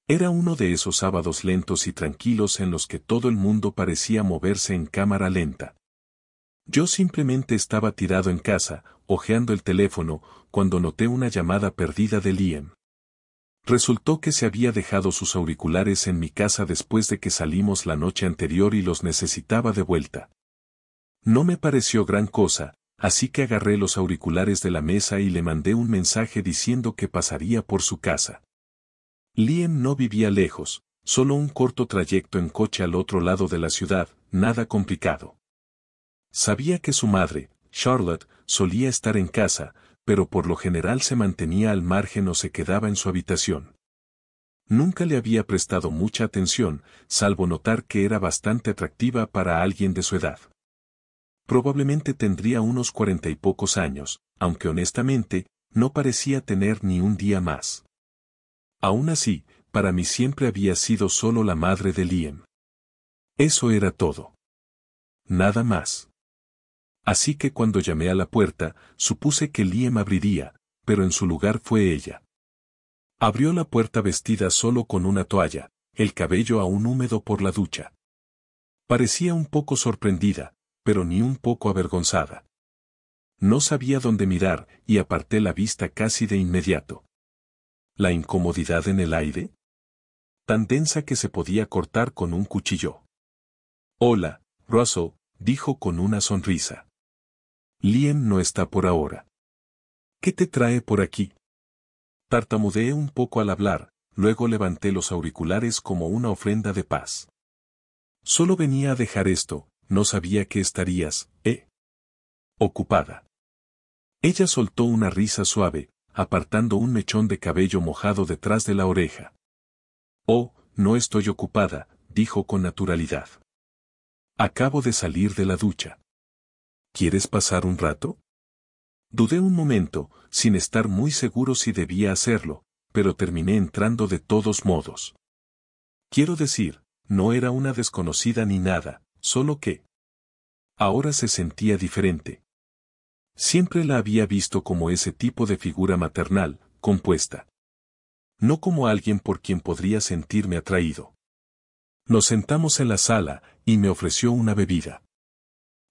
Era uno de esos sábados lentos y tranquilos en los que todo el mundo parecía moverse en cámara lenta. Yo simplemente estaba tirado en casa, hojeando el teléfono, cuando noté una llamada perdida de Liam. Resultó que se había dejado sus auriculares en mi casa después de que salimos la noche anterior y los necesitaba de vuelta. No me pareció gran cosa, así que agarré los auriculares de la mesa y le mandé un mensaje diciendo que pasaría por su casa. Liam no vivía lejos, solo un corto trayecto en coche al otro lado de la ciudad, nada complicado. Sabía que su madre, Charlotte, solía estar en casa, pero por lo general se mantenía al margen o se quedaba en su habitación. Nunca le había prestado mucha atención, salvo notar que era bastante atractiva para alguien de su edad. Probablemente tendría unos 40 y pocos años, aunque honestamente, no parecía tener ni un día más. Aún así, para mí siempre había sido solo la madre de Liam. Eso era todo. Nada más. Así que cuando llamé a la puerta, supuse que Liam abriría, pero en su lugar fue ella. Abrió la puerta vestida solo con una toalla, el cabello aún húmedo por la ducha. Parecía un poco sorprendida, pero ni un poco avergonzada. No sabía dónde mirar y aparté la vista casi de inmediato. ¿La incomodidad en el aire? Tan densa que se podía cortar con un cuchillo. Hola, Russell, dijo con una sonrisa. Liam no está por ahora. ¿Qué te trae por aquí? Tartamudeé un poco al hablar, luego levanté los auriculares como una ofrenda de paz. Solo venía a dejar esto, no sabía que estarías, ocupada. Ella soltó una risa suave, apartando un mechón de cabello mojado detrás de la oreja. Oh, no estoy ocupada, dijo con naturalidad. Acabo de salir de la ducha. ¿Quieres pasar un rato? Dudé un momento, sin estar muy seguro si debía hacerlo, pero terminé entrando de todos modos. Quiero decir, no era una desconocida ni nada, solo que ahora se sentía diferente. Siempre la había visto como ese tipo de figura maternal, compuesta. No como alguien por quien podría sentirme atraído. Nos sentamos en la sala, y me ofreció una bebida.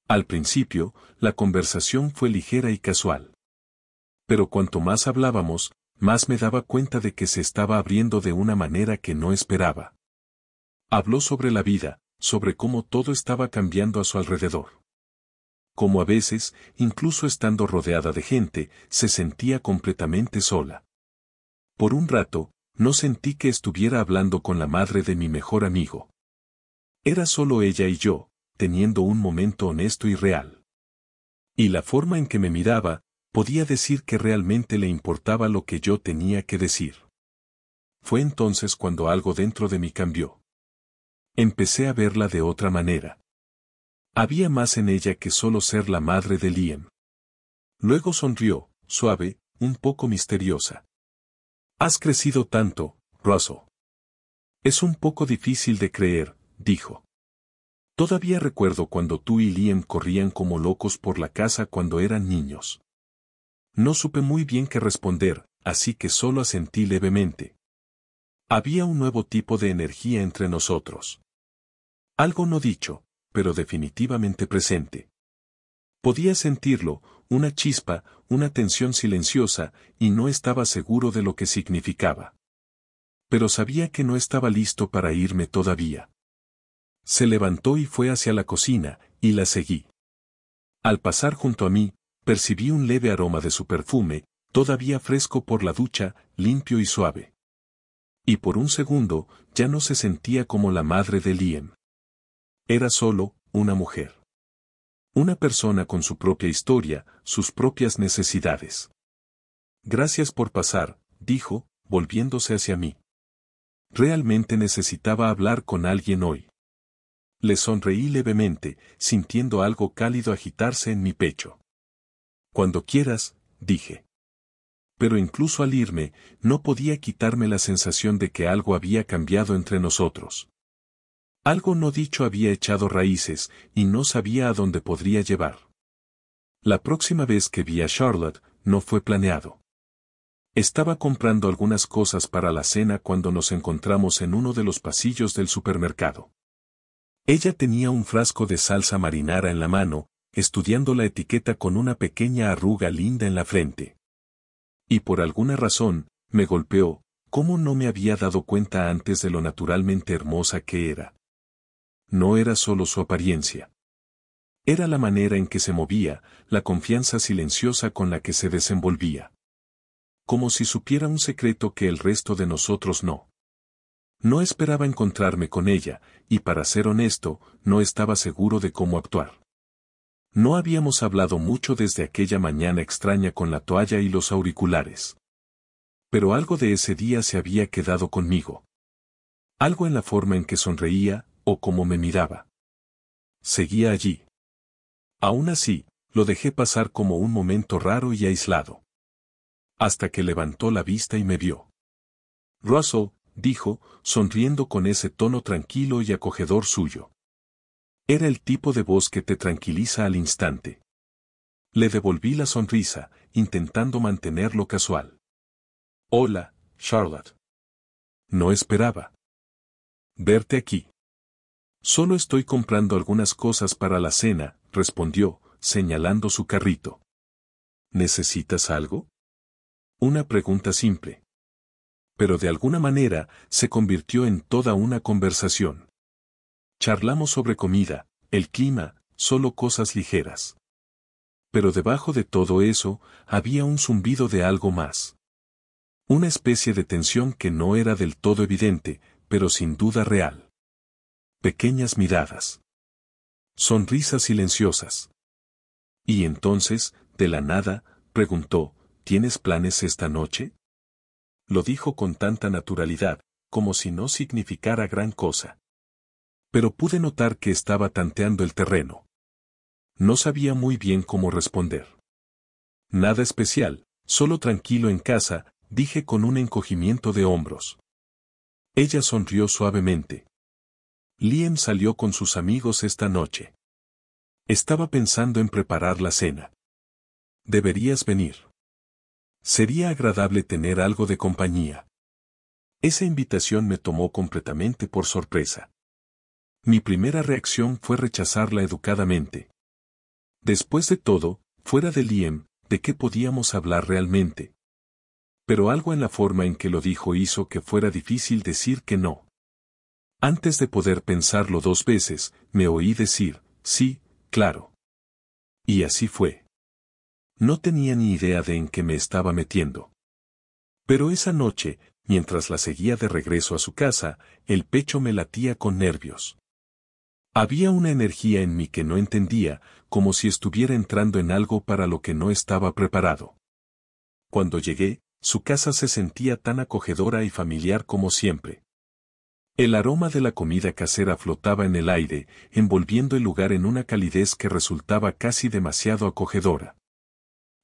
Al principio, la conversación fue ligera y casual. Pero cuanto más hablábamos, más me daba cuenta de que se estaba abriendo de una manera que no esperaba. Habló sobre la vida, sobre cómo todo estaba cambiando a su alrededor. Como a veces, incluso estando rodeada de gente, se sentía completamente sola. Por un rato, no sentí que estuviera hablando con la madre de mi mejor amigo. Era solo ella y yo, teniendo un momento honesto y real. Y la forma en que me miraba, podía decir que realmente le importaba lo que yo tenía que decir. Fue entonces cuando algo dentro de mí cambió. Empecé a verla de otra manera. Había más en ella que solo ser la madre de Liam. Luego sonrió, suave, un poco misteriosa. Has crecido tanto, Russell. Es un poco difícil de creer, dijo. Todavía recuerdo cuando tú y Liam corrían como locos por la casa cuando eran niños. No supe muy bien qué responder, así que solo asentí levemente. Había un nuevo tipo de energía entre nosotros. Algo no dicho, pero definitivamente presente. Podía sentirlo, una chispa, una tensión silenciosa, y no estaba seguro de lo que significaba. Pero sabía que no estaba listo para irme todavía. Se levantó y fue hacia la cocina, y la seguí. Al pasar junto a mí, percibí un leve aroma de su perfume, todavía fresco por la ducha, limpio y suave. Y por un segundo, ya no se sentía como la madre de Liam. Era solo, una mujer. Una persona con su propia historia, sus propias necesidades. Gracias por pasar, dijo, volviéndose hacia mí. Realmente necesitaba hablar con alguien hoy. Le sonreí levemente, sintiendo algo cálido agitarse en mi pecho. Cuando quieras, dije. Pero incluso al irme, no podía quitarme la sensación de que algo había cambiado entre nosotros. Algo no dicho había echado raíces, y no sabía a dónde podría llevar. La próxima vez que vi a Charlotte, no fue planeado. Estaba comprando algunas cosas para la cena cuando nos encontramos en uno de los pasillos del supermercado. Ella tenía un frasco de salsa marinara en la mano, estudiando la etiqueta con una pequeña arruga linda en la frente. Y por alguna razón, me golpeó, cómo no me había dado cuenta antes de lo naturalmente hermosa que era. No era solo su apariencia. Era la manera en que se movía, la confianza silenciosa con la que se desenvolvía. Como si supiera un secreto que el resto de nosotros no. No esperaba encontrarme con ella, y para ser honesto, no estaba seguro de cómo actuar. No habíamos hablado mucho desde aquella mañana extraña con la toalla y los auriculares. Pero algo de ese día se había quedado conmigo. Algo en la forma en que sonreía, o cómo me miraba. Seguía allí. Aún así, lo dejé pasar como un momento raro y aislado. Hasta que levantó la vista y me vio. Russell, dijo, sonriendo con ese tono tranquilo y acogedor suyo. Era el tipo de voz que te tranquiliza al instante. Le devolví la sonrisa, intentando mantenerlo casual. Hola, Charlotte. No esperaba verte aquí. Solo estoy comprando algunas cosas para la cena, respondió, señalando su carrito. ¿Necesitas algo? Una pregunta simple. Pero de alguna manera, se convirtió en toda una conversación. Charlamos sobre comida, el clima, solo cosas ligeras. Pero debajo de todo eso, había un zumbido de algo más. Una especie de tensión que no era del todo evidente, pero sin duda real. Pequeñas miradas. Sonrisas silenciosas. Y entonces, de la nada, preguntó, ¿tienes planes esta noche? Lo dijo con tanta naturalidad, como si no significara gran cosa. Pero pude notar que estaba tanteando el terreno. No sabía muy bien cómo responder. Nada especial, solo tranquilo en casa, dije con un encogimiento de hombros. Ella sonrió suavemente. Liam salió con sus amigos esta noche. Estaba pensando en preparar la cena. Deberías venir. Sería agradable tener algo de compañía. Esa invitación me tomó completamente por sorpresa. Mi primera reacción fue rechazarla educadamente. Después de todo, fuera de Liam, ¿de qué podíamos hablar realmente? Pero algo en la forma en que lo dijo hizo que fuera difícil decir que no. Antes de poder pensarlo 2 veces, me oí decir, sí, claro. Y así fue. No tenía ni idea de en qué me estaba metiendo. Pero esa noche, mientras la seguía de regreso a su casa, el pecho me latía con nervios. Había una energía en mí que no entendía, como si estuviera entrando en algo para lo que no estaba preparado. Cuando llegué, su casa se sentía tan acogedora y familiar como siempre. El aroma de la comida casera flotaba en el aire, envolviendo el lugar en una calidez que resultaba casi demasiado acogedora.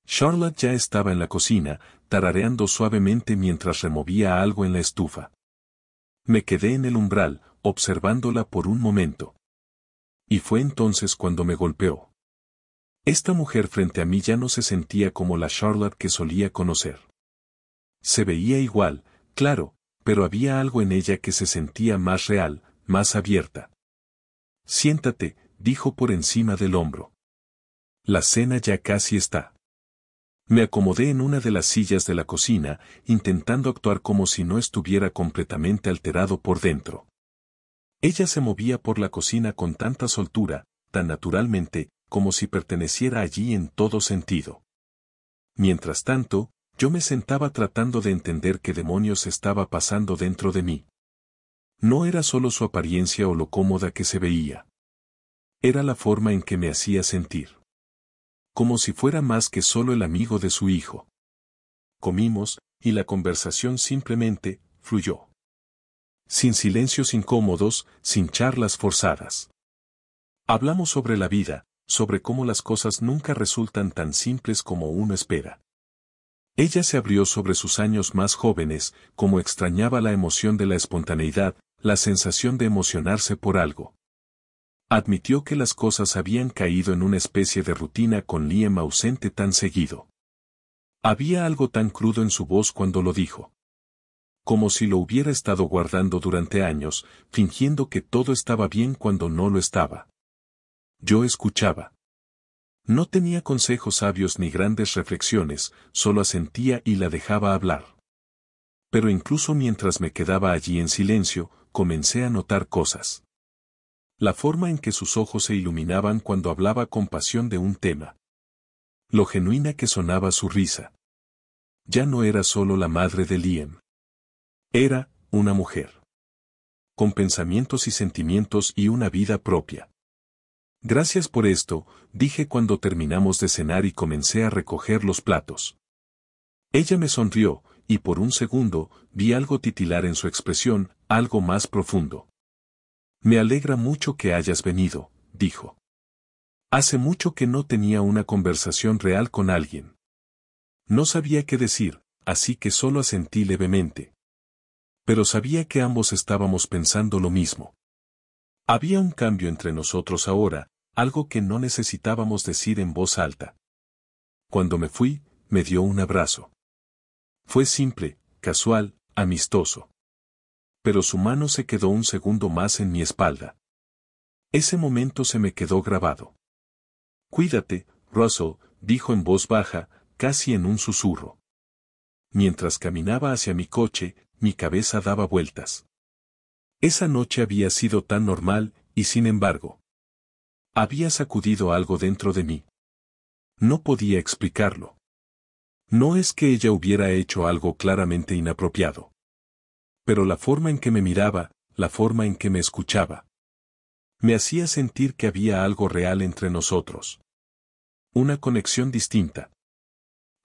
Charlotte ya estaba en la cocina, tarareando suavemente mientras removía algo en la estufa. Me quedé en el umbral, observándola por un momento. Y fue entonces cuando me golpeó. Esta mujer frente a mí ya no se sentía como la Charlotte que solía conocer. Se veía igual, claro, pero había algo en ella que se sentía más real, más abierta. Siéntate, dijo por encima del hombro. La cena ya casi está. Me acomodé en una de las sillas de la cocina, intentando actuar como si no estuviera completamente alterado por dentro. Ella se movía por la cocina con tanta soltura, tan naturalmente, como si perteneciera allí en todo sentido. Mientras tanto, yo me sentaba tratando de entender qué demonios estaba pasando dentro de mí. No era solo su apariencia o lo cómoda que se veía. Era la forma en que me hacía sentir. Como si fuera más que solo el amigo de su hijo. Comimos, y la conversación simplemente fluyó. Sin silencios incómodos, sin charlas forzadas. Hablamos sobre la vida, sobre cómo las cosas nunca resultan tan simples como uno espera. Ella se abrió sobre sus años más jóvenes, como extrañaba la emoción de la espontaneidad, la sensación de emocionarse por algo. Admitió que las cosas habían caído en una especie de rutina con Liam ausente tan seguido. Había algo tan crudo en su voz cuando lo dijo. Como si lo hubiera estado guardando durante años, fingiendo que todo estaba bien cuando no lo estaba. Yo escuchaba. No tenía consejos sabios ni grandes reflexiones, solo asentía y la dejaba hablar. Pero incluso mientras me quedaba allí en silencio, comencé a notar cosas. La forma en que sus ojos se iluminaban cuando hablaba con pasión de un tema. Lo genuina que sonaba su risa. Ya no era solo la madre de Liam. Era una mujer. Con pensamientos y sentimientos y una vida propia. Gracias por esto, dije cuando terminamos de cenar y comencé a recoger los platos. Ella me sonrió, y por un segundo, vi algo titilar en su expresión, algo más profundo. Me alegra mucho que hayas venido, dijo. Hace mucho que no tenía una conversación real con alguien. No sabía qué decir, así que solo asentí levemente. Pero sabía que ambos estábamos pensando lo mismo. Había un cambio entre nosotros ahora, algo que no necesitábamos decir en voz alta. Cuando me fui, me dio un abrazo. Fue simple, casual, amistoso. Pero su mano se quedó un segundo más en mi espalda. Ese momento se me quedó grabado. Cuídate, Russell, dijo en voz baja, casi en un susurro. Mientras caminaba hacia mi coche, mi cabeza daba vueltas. Esa noche había sido tan normal, y sin embargo, había sacudido algo dentro de mí. No podía explicarlo. No es que ella hubiera hecho algo claramente inapropiado. Pero la forma en que me miraba, la forma en que me escuchaba, me hacía sentir que había algo real entre nosotros. Una conexión distinta.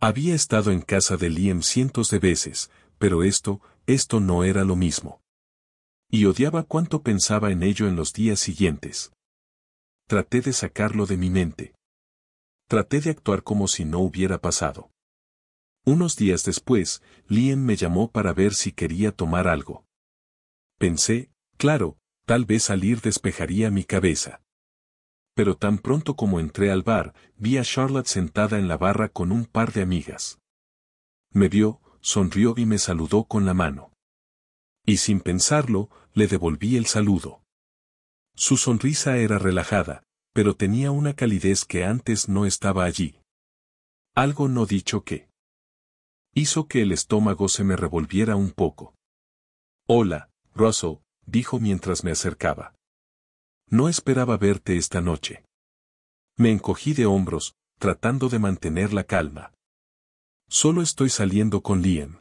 Había estado en casa de Liam cientos de veces, pero esto no era lo mismo. Y odiaba cuánto pensaba en ello en los días siguientes. Traté de sacarlo de mi mente. Traté de actuar como si no hubiera pasado. Unos días después, Liam me llamó para ver si quería tomar algo. Pensé, claro, tal vez salir despejaría mi cabeza. Pero tan pronto como entré al bar, vi a Charlotte sentada en la barra con un par de amigas. Me vio, sonrió y me saludó con la mano. Y sin pensarlo, le devolví el saludo. Su sonrisa era relajada, pero tenía una calidez que antes no estaba allí. Algo no dicho que hizo que el estómago se me revolviera un poco. Hola, Russell, dijo mientras me acercaba. No esperaba verte esta noche. Me encogí de hombros, tratando de mantener la calma. Solo estoy saliendo con Liam.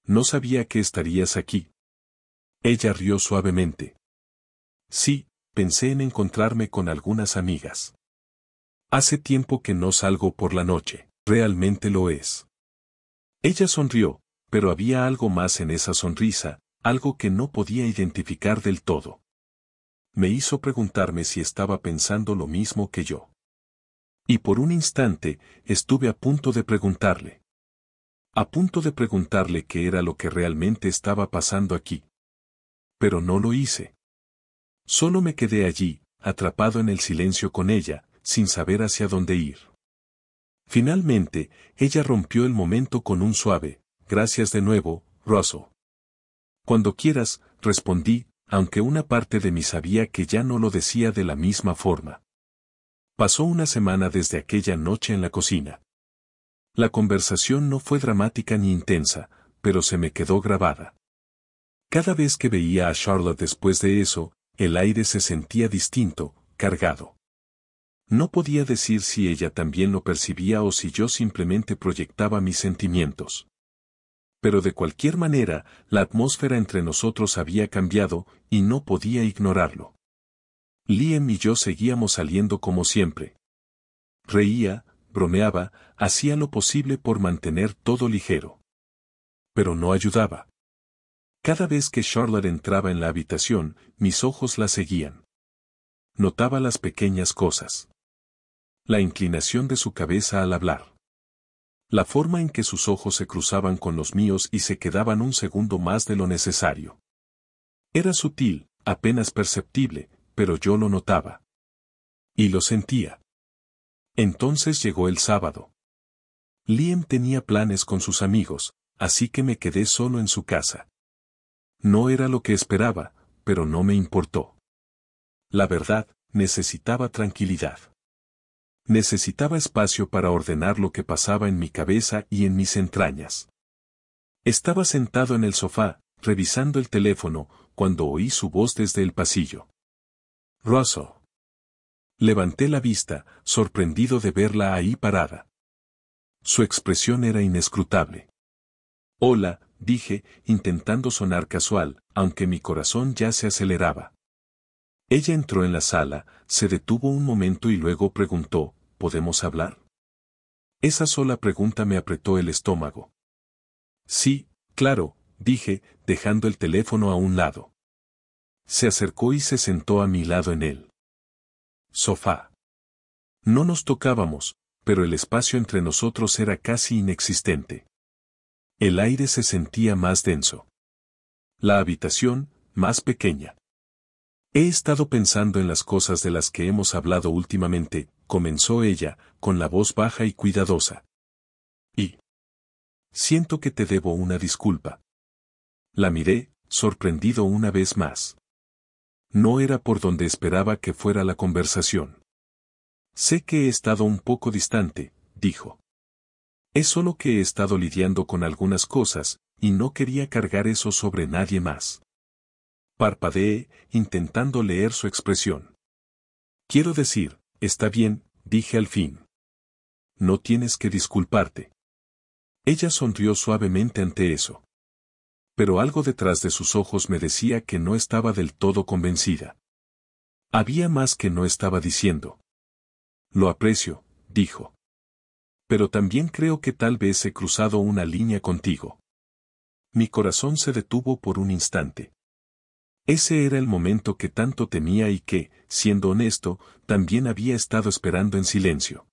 No sabía que estarías aquí. Ella rió suavemente. Sí, pensé en encontrarme con algunas amigas. Hace tiempo que no salgo por la noche, realmente lo es. Ella sonrió, pero había algo más en esa sonrisa, algo que no podía identificar del todo. Me hizo preguntarme si estaba pensando lo mismo que yo. Y por un instante, estuve a punto de preguntarle. A punto de preguntarle qué era lo que realmente estaba pasando aquí. Pero no lo hice. Solo me quedé allí, atrapado en el silencio con ella, sin saber hacia dónde ir. Finalmente, ella rompió el momento con un suave, gracias de nuevo, Russell. Cuando quieras, respondí, aunque una parte de mí sabía que ya no lo decía de la misma forma. Pasó una semana desde aquella noche en la cocina. La conversación no fue dramática ni intensa, pero se me quedó grabada. Cada vez que veía a Charlotte después de eso, el aire se sentía distinto, cargado. No podía decir si ella también lo percibía o si yo simplemente proyectaba mis sentimientos. Pero de cualquier manera, la atmósfera entre nosotros había cambiado, y no podía ignorarlo. Liam y yo seguíamos saliendo como siempre. Reía, bromeaba, hacía lo posible por mantener todo ligero. Pero no ayudaba. Cada vez que Charlotte entraba en la habitación, mis ojos la seguían. Notaba las pequeñas cosas. La inclinación de su cabeza al hablar. La forma en que sus ojos se cruzaban con los míos y se quedaban un segundo más de lo necesario. Era sutil, apenas perceptible, pero yo lo notaba. Y lo sentía. Entonces llegó el sábado. Liam tenía planes con sus amigos, así que me quedé solo en su casa. No era lo que esperaba, pero no me importó. La verdad, necesitaba tranquilidad. Necesitaba espacio para ordenar lo que pasaba en mi cabeza y en mis entrañas. Estaba sentado en el sofá, revisando el teléfono, cuando oí su voz desde el pasillo. Russell. Levanté la vista, sorprendido de verla ahí parada. Su expresión era inescrutable. Hola, dije, intentando sonar casual, aunque mi corazón ya se aceleraba. Ella entró en la sala, se detuvo un momento y luego preguntó, ¿podemos hablar? Esa sola pregunta me apretó el estómago. Sí, claro, dije, dejando el teléfono a un lado. Se acercó y se sentó a mi lado en el sofá. No nos tocábamos, pero el espacio entre nosotros era casi inexistente. El aire se sentía más denso. La habitación, más pequeña. He estado pensando en las cosas de las que hemos hablado últimamente, comenzó ella, con la voz baja y cuidadosa. Y siento que te debo una disculpa. La miré, sorprendido una vez más. No era por donde esperaba que fuera la conversación. Sé que he estado un poco distante, dijo. Es solo que he estado lidiando con algunas cosas, y no quería cargar eso sobre nadie más. Parpadeé, intentando leer su expresión. Quiero decir, está bien, dije al fin. No tienes que disculparte. Ella sonrió suavemente ante eso. Pero algo detrás de sus ojos me decía que no estaba del todo convencida. Había más que no estaba diciendo. Lo aprecio, dijo. Pero también creo que tal vez he cruzado una línea contigo. Mi corazón se detuvo por un instante. Ese era el momento que tanto temía y que, siendo honesto, también había estado esperando en silencio.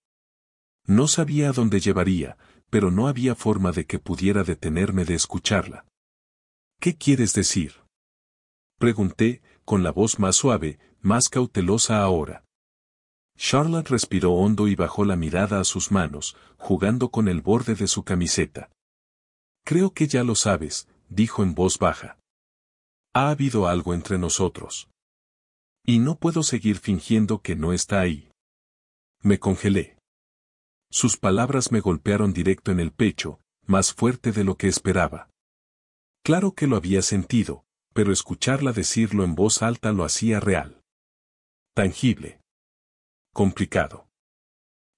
No sabía a dónde llevaría, pero no había forma de que pudiera detenerme de escucharla. ¿Qué quieres decir? Pregunté, con la voz más suave, más cautelosa ahora. Charlotte respiró hondo y bajó la mirada a sus manos, jugando con el borde de su camiseta. Creo que ya lo sabes, dijo en voz baja. Ha habido algo entre nosotros. Y no puedo seguir fingiendo que no está ahí. Me congelé. Sus palabras me golpearon directo en el pecho, más fuerte de lo que esperaba. Claro que lo había sentido, pero escucharla decirlo en voz alta lo hacía real. Tangible. Complicado.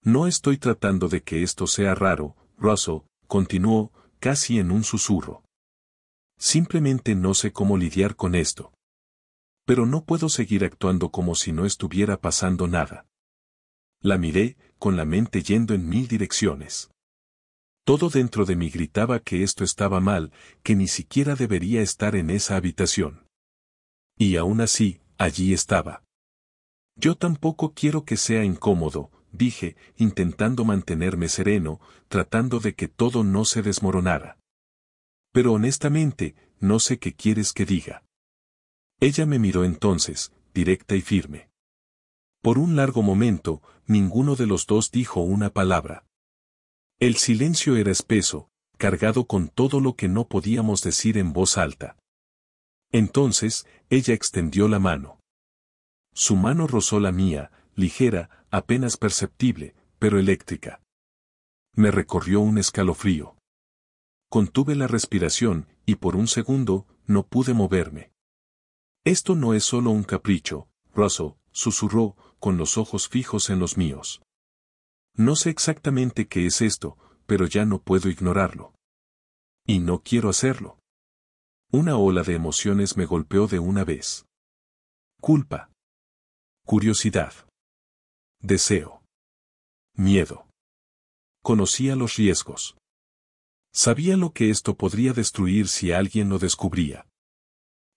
No estoy tratando de que esto sea raro, Russell, continuó, casi en un susurro. Simplemente no sé cómo lidiar con esto. Pero no puedo seguir actuando como si no estuviera pasando nada. La miré, con la mente yendo en mil direcciones. Todo dentro de mí gritaba que esto estaba mal, que ni siquiera debería estar en esa habitación. Y aún así, allí estaba. Yo tampoco quiero que sea incómodo, dije, intentando mantenerme sereno, tratando de que todo no se desmoronara. Pero honestamente, no sé qué quieres que diga. Ella me miró entonces, directa y firme. Por un largo momento, ninguno de los dos dijo una palabra. El silencio era espeso, cargado con todo lo que no podíamos decir en voz alta. Entonces, ella extendió la mano. Su mano rozó la mía, ligera, apenas perceptible, pero eléctrica. Me recorrió un escalofrío. Contuve la respiración, y por un segundo, no pude moverme. Esto no es solo un capricho, Russell, susurró, con los ojos fijos en los míos. No sé exactamente qué es esto, pero ya no puedo ignorarlo. Y no quiero hacerlo. Una ola de emociones me golpeó de una vez. Culpa. Curiosidad. Deseo. Miedo. Conocía los riesgos. Sabía lo que esto podría destruir si alguien lo descubría.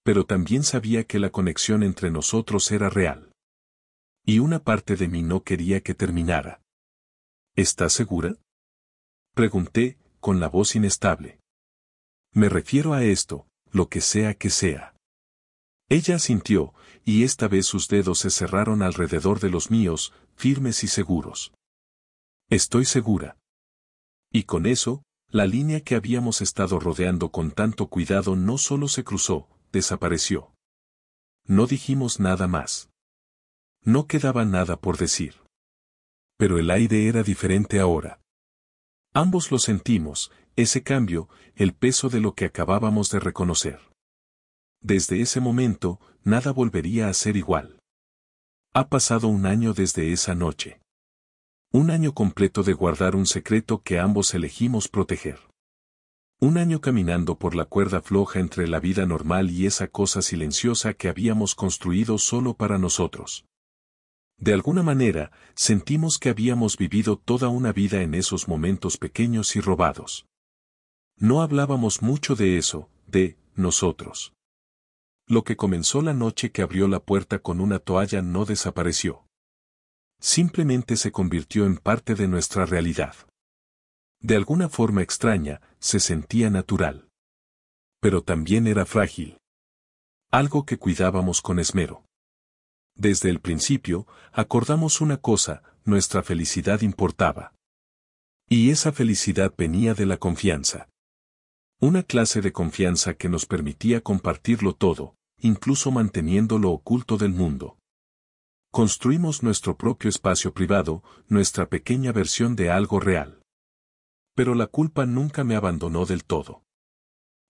Pero también sabía que la conexión entre nosotros era real. Y una parte de mí no quería que terminara. ¿Estás segura? Pregunté, con la voz inestable. Me refiero a esto, lo que sea que sea. Ella asintió, y esta vez sus dedos se cerraron alrededor de los míos, firmes y seguros. Estoy segura. Y con eso, la línea que habíamos estado rodeando con tanto cuidado no solo se cruzó, desapareció. No dijimos nada más. No quedaba nada por decir. Pero el aire era diferente ahora. Ambos lo sentimos, ese cambio, el peso de lo que acabábamos de reconocer. Desde ese momento, nada volvería a ser igual. Ha pasado un año desde esa noche. Un año completo de guardar un secreto que ambos elegimos proteger. Un año caminando por la cuerda floja entre la vida normal y esa cosa silenciosa que habíamos construido solo para nosotros. De alguna manera, sentimos que habíamos vivido toda una vida en esos momentos pequeños y robados. No hablábamos mucho de eso, de nosotros. Lo que comenzó la noche que abrió la puerta con una toalla no desapareció. Simplemente se convirtió en parte de nuestra realidad. De alguna forma extraña, se sentía natural. Pero también era frágil. Algo que cuidábamos con esmero. Desde el principio, acordamos una cosa, nuestra felicidad importaba. Y esa felicidad venía de la confianza. Una clase de confianza que nos permitía compartirlo todo, incluso manteniéndolo oculto del mundo. Construimos nuestro propio espacio privado, nuestra pequeña versión de algo real. Pero la culpa nunca me abandonó del todo.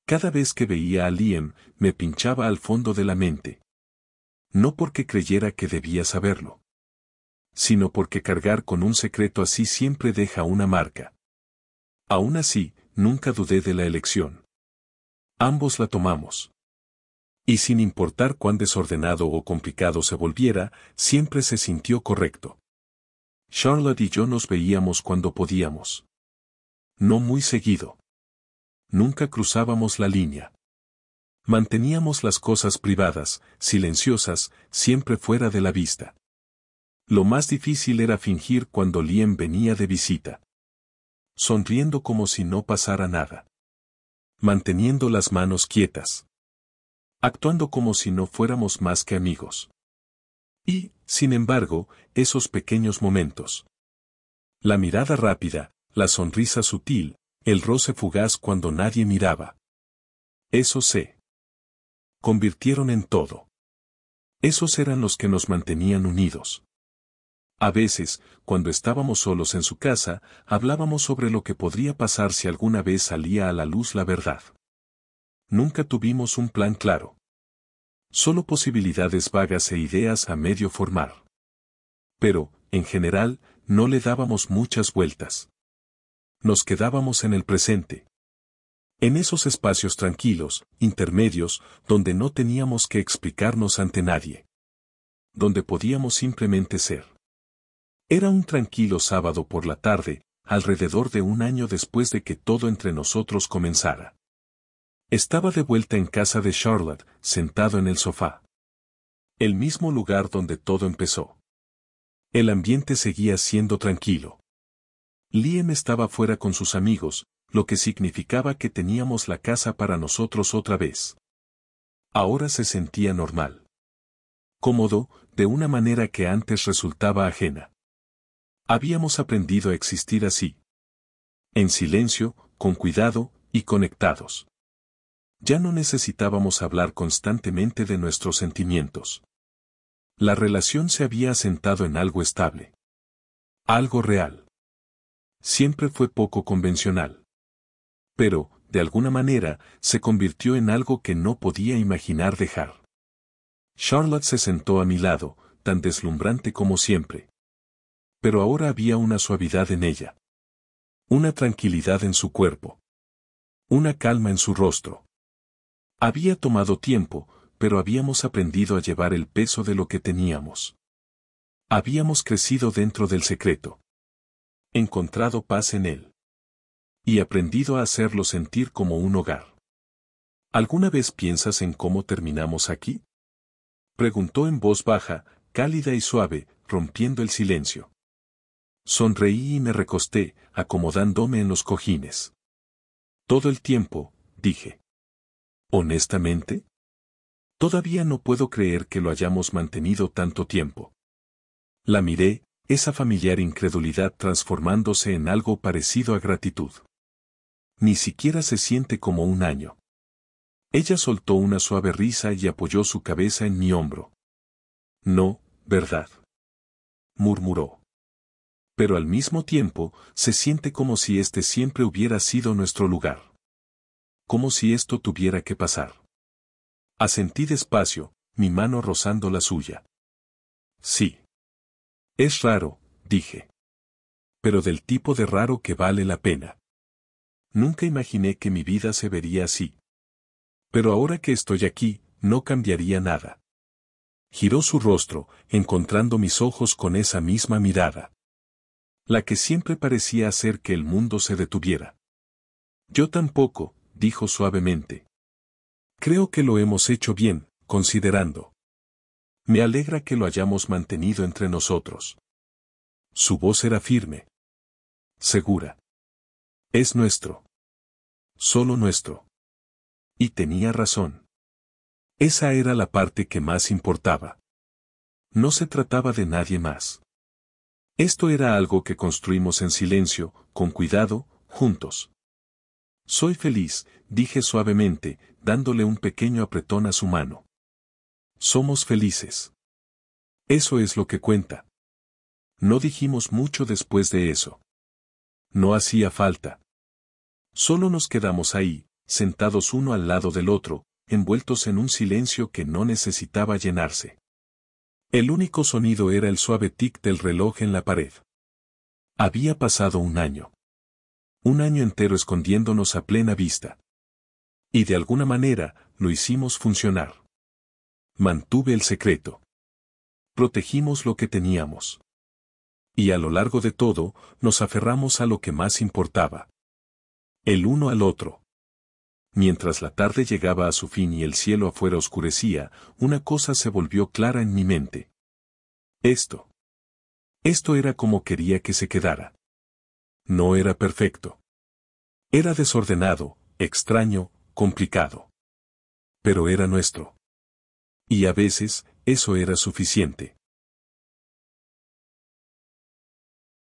Cada vez que veía a Liam, me pinchaba al fondo de la mente. No porque creyera que debía saberlo, sino porque cargar con un secreto así siempre deja una marca. Aún así, nunca dudé de la elección. Ambos la tomamos. Y sin importar cuán desordenado o complicado se volviera, siempre se sintió correcto. Charlotte y yo nos veíamos cuando podíamos. No muy seguido. Nunca cruzábamos la línea. Manteníamos las cosas privadas, silenciosas, siempre fuera de la vista. Lo más difícil era fingir cuando Liam venía de visita. Sonriendo como si no pasara nada. Manteniendo las manos quietas. Actuando como si no fuéramos más que amigos. Y, sin embargo, esos pequeños momentos. La mirada rápida, la sonrisa sutil, el roce fugaz cuando nadie miraba. Eso se convirtieron en todo. Esos eran los que nos mantenían unidos. A veces, cuando estábamos solos en su casa, hablábamos sobre lo que podría pasar si alguna vez salía a la luz la verdad. Nunca tuvimos un plan claro. Solo posibilidades vagas e ideas a medio formar. Pero, en general, no le dábamos muchas vueltas. Nos quedábamos en el presente. En esos espacios tranquilos, intermedios, donde no teníamos que explicarnos ante nadie. Donde podíamos simplemente ser. Era un tranquilo sábado por la tarde, alrededor de un año después de que todo entre nosotros comenzara. Estaba de vuelta en casa de Charlotte, sentado en el sofá. El mismo lugar donde todo empezó. El ambiente seguía siendo tranquilo. Liam estaba fuera con sus amigos, lo que significaba que teníamos la casa para nosotros otra vez. Ahora se sentía normal. Cómodo, de una manera que antes resultaba ajena. Habíamos aprendido a existir así. En silencio, con cuidado, y conectados. Ya no necesitábamos hablar constantemente de nuestros sentimientos. La relación se había asentado en algo estable. Algo real. Siempre fue poco convencional. Pero, de alguna manera, se convirtió en algo que no podía imaginar dejar. Charlotte se sentó a mi lado, tan deslumbrante como siempre. Pero ahora había una suavidad en ella. Una tranquilidad en su cuerpo. Una calma en su rostro. Había tomado tiempo, pero habíamos aprendido a llevar el peso de lo que teníamos. Habíamos crecido dentro del secreto. Encontrado paz en él. Y aprendido a hacerlo sentir como un hogar. ¿Alguna vez piensas en cómo terminamos aquí? Preguntó en voz baja, cálida y suave, rompiendo el silencio. Sonreí y me recosté, acomodándome en los cojines. Todo el tiempo, dije. ¿Honestamente? Todavía no puedo creer que lo hayamos mantenido tanto tiempo. La miré, Esa familiar incredulidad transformándose en algo parecido a gratitud. Ni siquiera se siente como un año. Ella soltó una suave risa y apoyó su cabeza en mi hombro. No, ¿verdad?, murmuró. Pero al mismo tiempo, se siente como si este siempre hubiera sido nuestro lugar. Como si esto tuviera que pasar. Asentí despacio, mi mano rozando la suya. Sí. Es raro, dije. Pero del tipo de raro que vale la pena. Nunca imaginé que mi vida se vería así. Pero ahora que estoy aquí, no cambiaría nada. Giró su rostro, encontrando mis ojos con esa misma mirada. La que siempre parecía hacer que el mundo se detuviera. Yo tampoco, dijo suavemente. Creo que lo hemos hecho bien, considerando. Me alegra que lo hayamos mantenido entre nosotros. Su voz era firme. Segura. Es nuestro. Solo nuestro. Y tenía razón. Esa era la parte que más importaba. No se trataba de nadie más. Esto era algo que construimos en silencio, con cuidado, juntos. Soy feliz, dije suavemente, dándole un pequeño apretón a su mano. Somos felices. Eso es lo que cuenta. No dijimos mucho después de eso. No hacía falta. Solo nos quedamos ahí, sentados uno al lado del otro, envueltos en un silencio que no necesitaba llenarse. El único sonido era el suave tic del reloj en la pared. Había pasado un año. Un año entero escondiéndonos a plena vista. Y de alguna manera, lo hicimos funcionar. Mantuve el secreto. Protegimos lo que teníamos. Y a lo largo de todo, nos aferramos a lo que más importaba. El uno al otro. Mientras la tarde llegaba a su fin y el cielo afuera oscurecía, una cosa se volvió clara en mi mente. Esto era como quería que se quedara. No era perfecto. Era desordenado, extraño, complicado. Pero era nuestro. Y a veces, eso era suficiente.